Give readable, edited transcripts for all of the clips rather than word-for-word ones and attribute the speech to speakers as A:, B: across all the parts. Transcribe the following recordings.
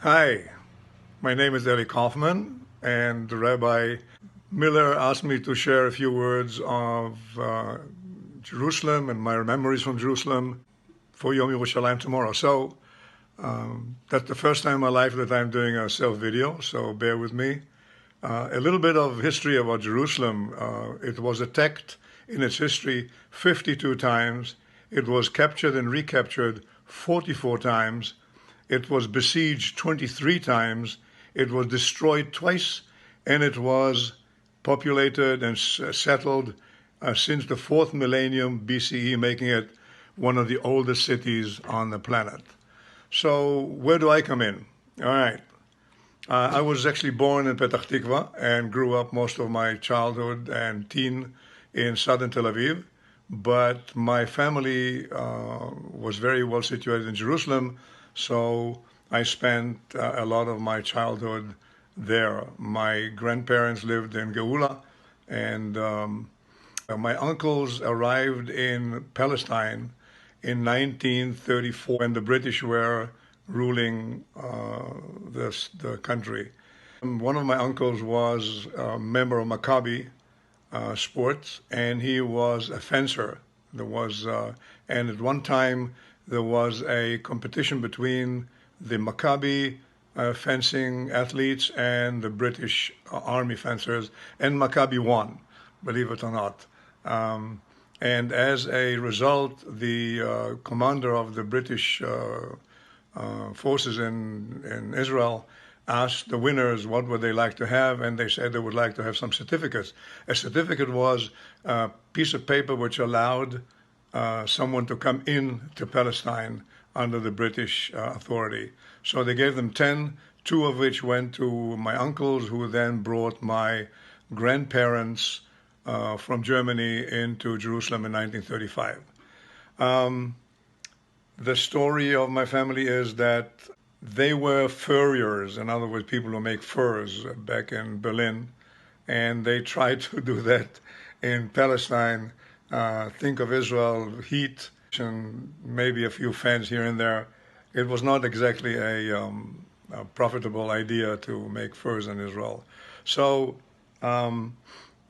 A: Hi, my name is Eli Kaufman, and Rabbi Miller asked me to share a few words of Jerusalem and my memories from Jerusalem for Yom Yerushalayim tomorrow. So that's the first time in my life that I'm doing a self-video, so bear with me. A little bit of history about Jerusalem. It was attacked in its history 52 times. It was captured and recaptured 44 times. It was besieged 23 times. It was destroyed twice, and it was populated and settled since the 4th millennium BCE, making it one of the oldest cities on the planet. So where do I come in? All right. I was actually born in Petah Tikva and grew up most of my childhood and teen in southern Tel Aviv. But my family was very well situated in Jerusalem, so I spent a lot of my childhood there. My grandparents lived in Geula, and my uncles arrived in Palestine in 1934 when the British were ruling the country. One of my uncles was a member of Maccabi sports, and he was a fencer. And at one time there was a competition between the Maccabi fencing athletes and the British Army fencers, and Maccabi won, believe it or not. And as a result, the commander of the British forces in Israel asked the winners what would they like to have, and they said they would like to have some certificates. A certificate was a piece of paper which allowed someone to come in to Palestine under the British authority. So they gave them 10, two of which went to my uncles, who then brought my grandparents from Germany into Jerusalem in 1935. The story of my family is that they were furriers, in other words, people who make furs back in Berlin, and they tried to do that in Palestine. Think of Israel, heat, and maybe a few fans here and there. It was not exactly a profitable idea to make furs in Israel. So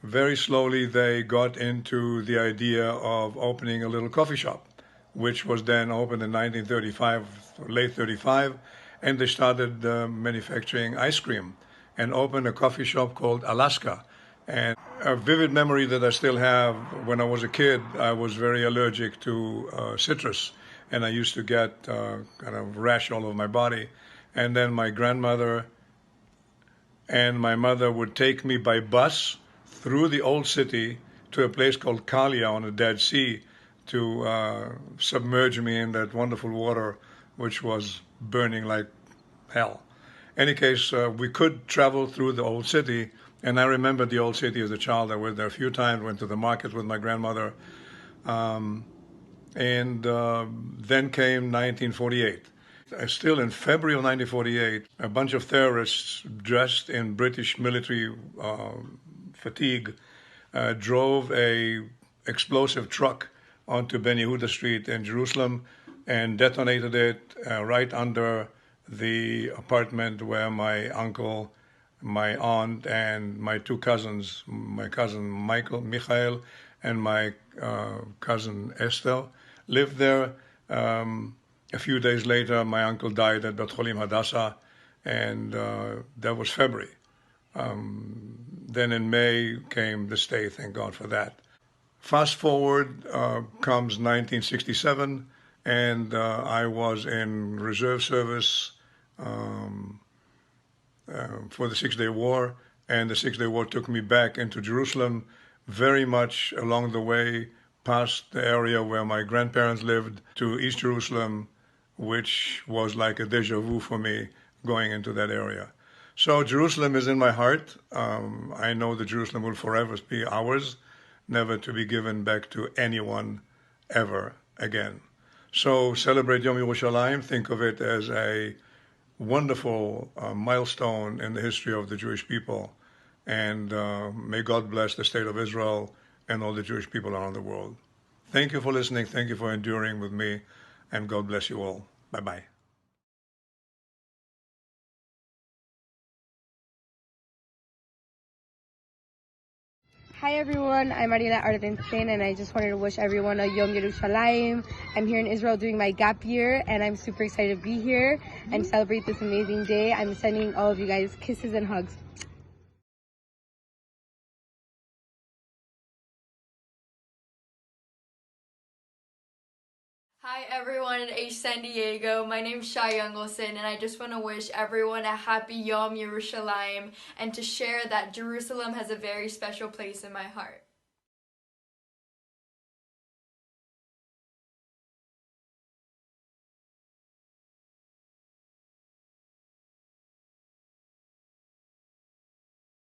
A: very slowly they got into the idea of opening a little coffee shop, which was then opened in 1935, late 35, and they started manufacturing ice cream and opened a coffee shop called Alaska. And a vivid memory that I still have, when I was a kid, I was very allergic to citrus, and I used to get kind of rash all over my body. And then my grandmother and my mother would take me by bus through the old city to a place called Kalia on the Dead Sea to submerge me in that wonderful water, which was burning like hell. Any case, we could travel through the old city, and I remember the old city as a child. I went there a few times, went to the market with my grandmother, and then came 1948. Still in February of 1948, a bunch of terrorists dressed in British military fatigue drove a explosive truck onto Ben Yehuda Street in Jerusalem and detonated it right under the apartment where my uncle, my aunt, and my two cousins, my cousin Michael, and my cousin Esther, lived there. A few days later, my uncle died at Bet Cholim Hadassah, and that was February. Then in May came the stay, thank God for that. Fast forward comes 1967, and I was in reserve service for the Six-Day War, and the Six-Day War took me back into Jerusalem, very much along the way past the area where my grandparents lived to East Jerusalem, which was like a deja vu for me going into that area. So Jerusalem is in my heart. I know that Jerusalem will forever be ours, never to be given back to anyone ever again. So celebrate Yom Yerushalayim. Think of it as a wonderful milestone in the history of the Jewish people. And may God bless the state of Israel and all the Jewish people around the world. Thank you for listening. Thank you for enduring with me. And God bless you all. Bye-bye.
B: Hi everyone, I'm Mariela Ardenstein and I just wanted to wish everyone a Yom Yerushalayim. I'm here in Israel doing my gap year and I'm super excited to be here and celebrate this amazing day. I'm sending all of you guys kisses and hugs.
C: Hi everyone in H San Diego, my name is Shai Youngelson and I just want to wish everyone a happy Yom Yerushalayim and to share that Jerusalem has a very special place in my heart.